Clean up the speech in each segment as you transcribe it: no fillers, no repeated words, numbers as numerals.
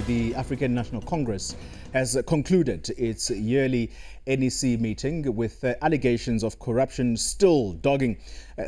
the African National Congress has concluded its yearly NEC meeting with allegations of corruption still dogging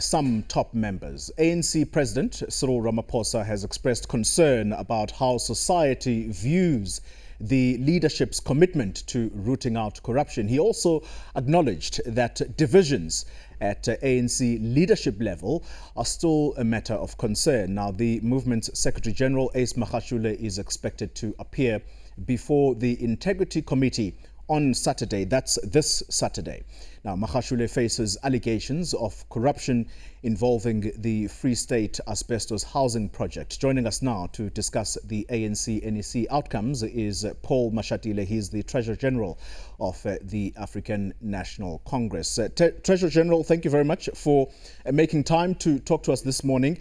some top members. ANC President Cyril Ramaphosa has expressed concern about how society views the leadership's commitment to rooting out corruption. He also acknowledged that divisions at ANC leadership level are still a matter of concern. Now, the movement's Secretary-General Ace Magashule is expected to appear before the Integrity Committee on Saturday. That's this Saturday. Now, Magashule faces allegations of corruption involving the Free State Asbestos Housing Project. Joining us now to discuss the ANC NEC outcomes is Paul Mashatile. He's the Treasurer-General of the African National Congress. Treasurer-General, thank you very much for making time to talk to us this morning.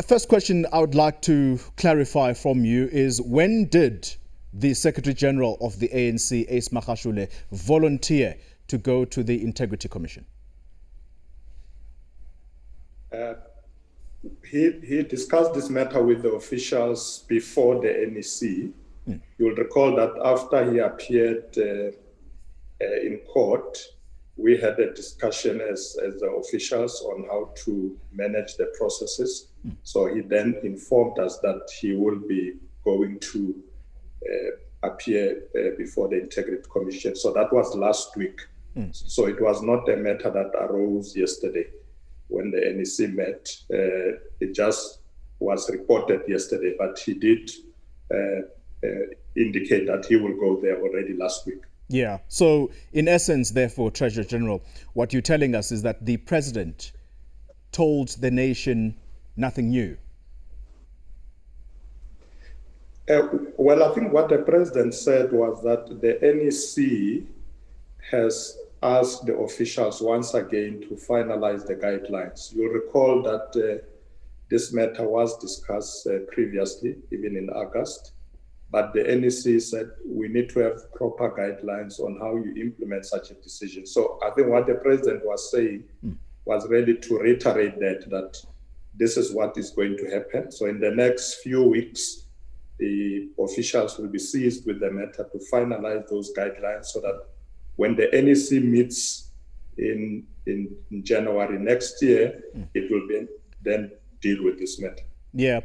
First question I would like to clarify from you is, when did the Secretary-General of the ANC, Ace Magashule, volunteer to go to the Integrity Commission? He discussed this matter with the officials before the NEC. You will recall that after he appeared in court, we had a discussion as the officials on how to manage the processes. So he then informed us that he will be going to appear before the Integrity Commission. So that was last week. So it was not a matter that arose yesterday when the NEC met. It just was reported yesterday, but he did indicate that he will go there already last week. Yeah. So in essence, therefore, Treasurer General, what you're telling us is that the president told the nation nothing new. Well, I think what the president said was that the NEC has asked the officials once again to finalize the guidelines. You'll recall that this matter was discussed previously, even in August, but the NEC said we need to have proper guidelines on how you implement such a decision. So I think what the president was saying was really to reiterate that this is what is going to happen. So in the next few weeks, the officials will be seized with the matter to finalize those guidelines so that when the NEC meets in January next year, it will be then deal with this matter. Yeah.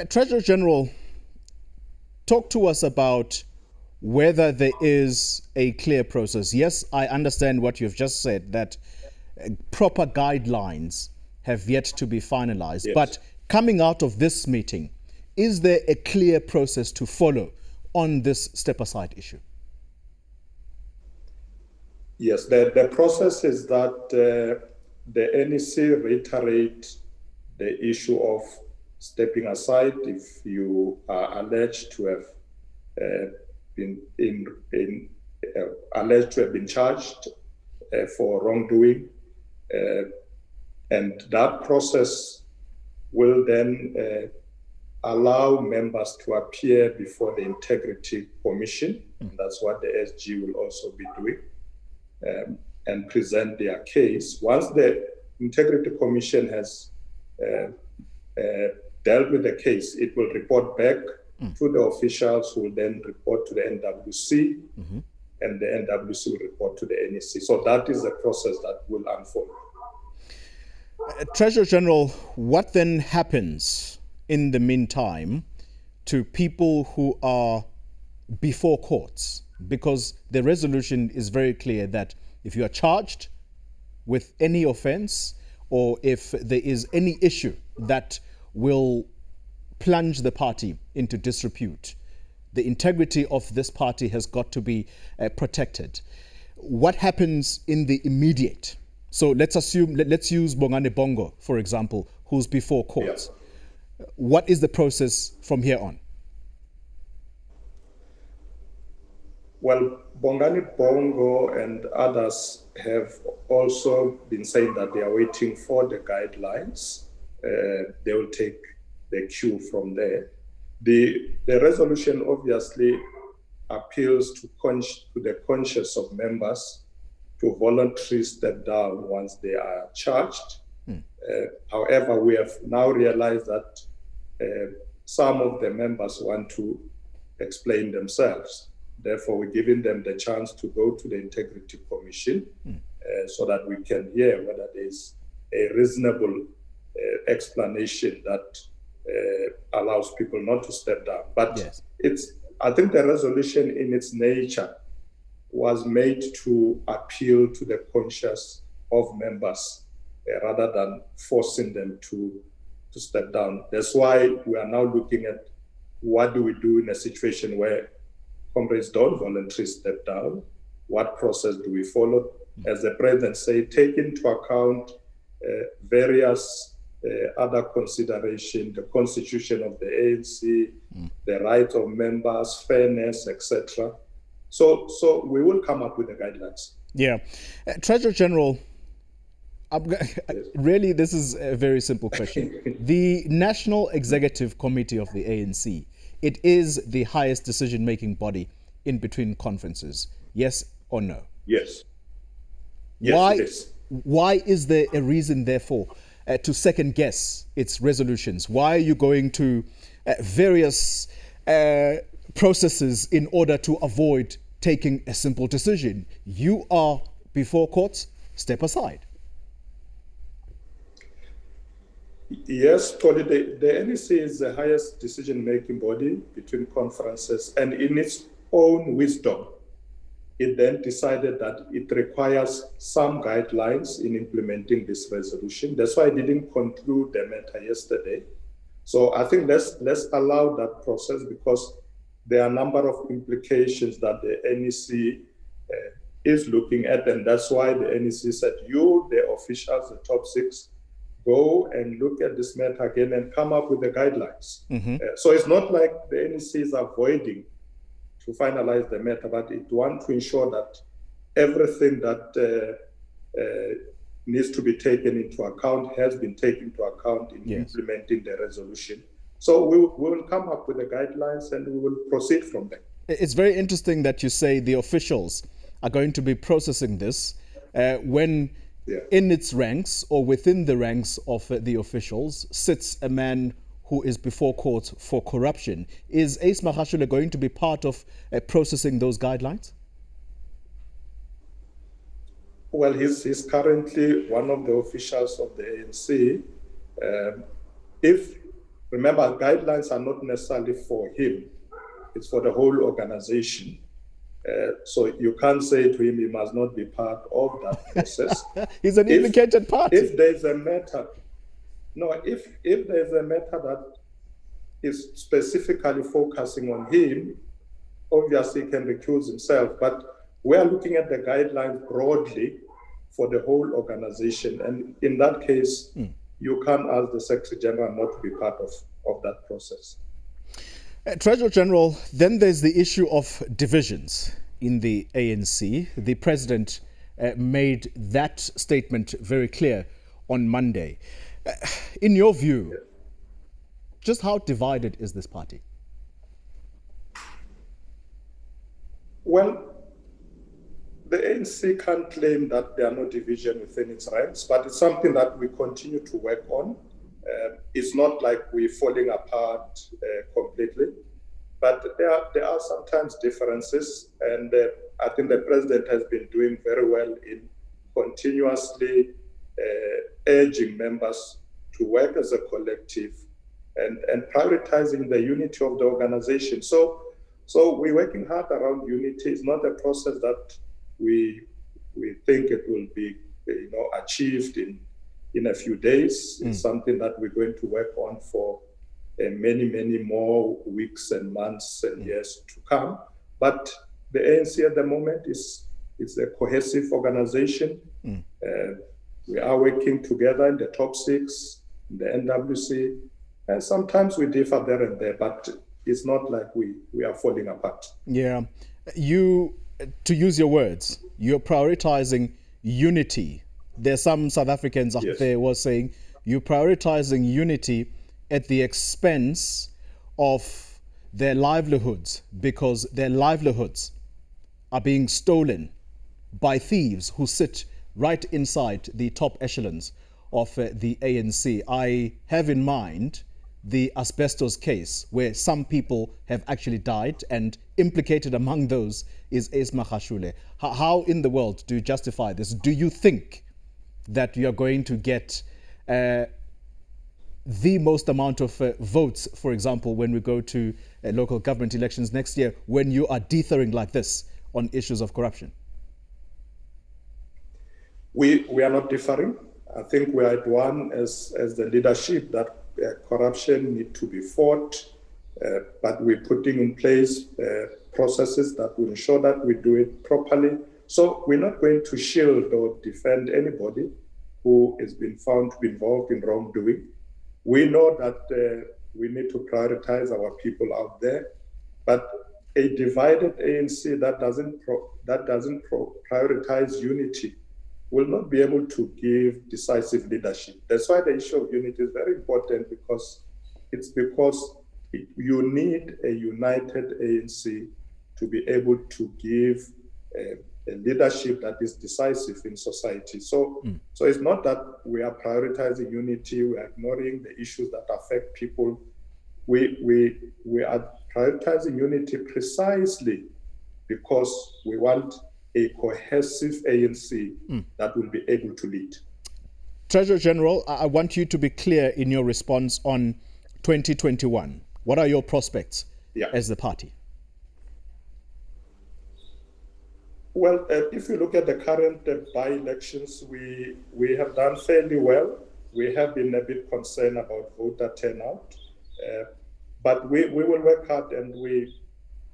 Treasurer General, talk to us about whether there is a clear process. Yes, I understand what you've just said, that proper guidelines have yet to be finalized. Yes. But coming out of this meeting, is there a clear process to follow on this step-aside issue? Yes, the process is that the NEC reiterate the issue of stepping aside if you are alleged to have been charged for wrongdoing, and that process will then allow members to appear before the Integrity Commission. That's what the SG will also be doing, and present their case. Once the Integrity Commission has dealt with the case, it will report back to the officials, who will then report to the NWC, and the NWC will report to the NEC. So that is the process that will unfold. Treasurer General, what then happens in the meantime to people who are before courts? Because the resolution is very clear that if you are charged with any offense, or if there is any issue that will plunge the party into disrepute, the integrity of this party has got to be protected. What happens in the immediate? So let's use Bongani Bongo, for example, who's before courts. Yeah. What is the process from here on? Well, Bongani Bongo and others have also been saying that they are waiting for the guidelines. They will take the cue from there. The resolution obviously appeals to the conscience of members to voluntarily step down once they are charged. However, we have now realized that some of the members want to explain themselves. Therefore, we're giving them the chance to go to the Integrity Commission so that we can hear whether there's a reasonable explanation that allows people not to step down. But yes, I think the resolution in its nature was made to appeal to the conscience of members rather than forcing them to step down. That's why we are now looking at what do we do in a situation where comrades don't voluntarily step down? What process do we follow? As the president said, take into account various other considerations, the constitution of the ANC, the right of members, fairness, etc. So we will come up with the guidelines. Yeah. Treasurer General, really, this is a very simple question. The National Executive Committee of the ANC, it is the highest decision-making body in between conferences. Yes or no? Yes. Yes, it is. Why is there a reason, therefore, to second guess its resolutions? Why are you going to various processes in order to avoid taking a simple decision? You are before courts, step aside. Yes, Tony, the NEC is the highest decision-making body between conferences, and in its own wisdom, it then decided that it requires some guidelines in implementing this resolution. That's why I didn't conclude the matter yesterday. So I think let's allow that process, because there are a number of implications that the NEC is looking at, and that's why the NEC said, you, the officials, the top six, go and look at this matter again and come up with the guidelines. So it's not like the NEC is avoiding to finalize the matter, but it wants to ensure that everything that needs to be taken into account has been taken into account in implementing the resolution. So we will come up with the guidelines and we will proceed from there. It's very interesting that you say the officials are going to be processing this when in its ranks or within the ranks of the officials sits a man who is before court for corruption. Is Ace Magashule going to be part of processing those guidelines? Well, he's currently one of the officials of the ANC. Remember, guidelines are not necessarily for him, it's for the whole organization. So you can't say to him he must not be part of that process. He's an implicated party. If there's a matter, if there's a matter that is specifically focusing on him, obviously he can recuse himself. But we are looking at the guidelines broadly for the whole organization. And in that case, you can't ask the Secretary General not to be part of that process. Treasurer General, then there's the issue of divisions in the ANC. The President made that statement very clear on Monday. In your view, just how divided is this party? Well, the ANC can't claim that there are no division within its ranks, but it's something that we continue to work on. It's not like we're falling apart completely, but there are sometimes differences, and I think the President has been doing very well in continuously urging members to work as a collective and prioritizing the unity of the organization. So we're working hard around unity. It's not a process that we think it will be achieved in a few days. It's something that we're going to work on for many, many more weeks and months and years to come. But the ANC at the moment is a cohesive organization. We are working together in the top six, in the NWC, and sometimes we differ there and there, but it's not like we are falling apart. Yeah. To use your words, you're prioritizing unity. There's some South Africans out there who are saying you're prioritizing unity at the expense of their livelihoods, because their livelihoods are being stolen by thieves who sit right inside the top echelons of the ANC. I have in mind the asbestos case, where some people have actually died, and implicated among those is Ace Magashule. How in the world do you justify this? Do you think that you are going to get the most amount of votes, for example, when we go to local government elections next year, when you are dithering like this on issues of corruption? We are not differing. I think we are at one as the leadership that corruption need to be fought, but we're putting in place processes that will ensure that we do it properly. So we're not going to shield or defend anybody who has been found to be involved in wrongdoing. We know that we need to prioritize our people out there, but a divided ANC that doesn't prioritize unity will not be able to give decisive leadership. That's why the issue of unity is very important, because you need a united ANC to be able to give a leadership that is decisive in society. So it's not that we are prioritizing unity, we are ignoring the issues that affect people. We are prioritizing unity precisely because we want a cohesive ANC that will be able to lead. Treasurer-General, I want you to be clear in your response on 2021. What are your prospects as the party? Well, if you look at the current by-elections, we have done fairly well. We have been a bit concerned about voter turnout, but we will work hard, and we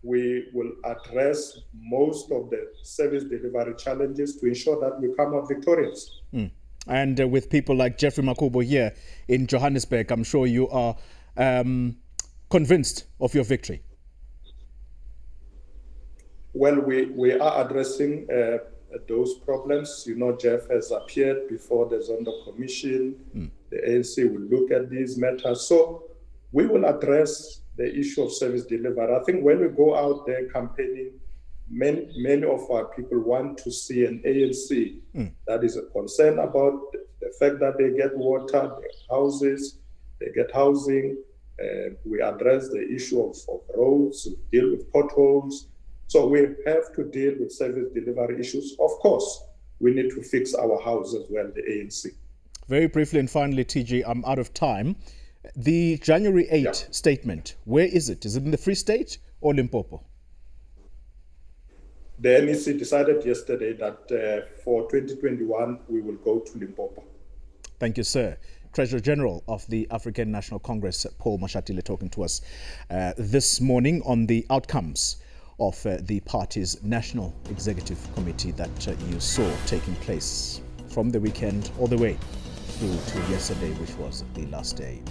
will address most of the service delivery challenges to ensure that we come out victorious. And with people like Jeffrey Makubo here in Johannesburg, I'm sure you are convinced of your victory. Well, we are addressing those problems. You know, Jeff has appeared before the Zondo Commission. The ANC will look at these matters. So we will address the issue of service delivery. I think when we go out there campaigning, many of our people want to see an ANC that is concerned about the fact that they get water, they get houses, they get housing. We address the issue of roads, we deal with potholes. So we have to deal with service delivery issues. Of course, we need to fix our house as well, the ANC. Very briefly and finally, TG, I'm out of time. The January 8 statement, where is it? Is it in the Free State or Limpopo? The NEC decided yesterday that for 2021, we will go to Limpopo. Thank you, sir. Treasurer-General of the African National Congress, Paul Mashatile, talking to us this morning on the outcomes of the party's National Executive Committee that you saw taking place from the weekend all the way through to yesterday, which was the last day.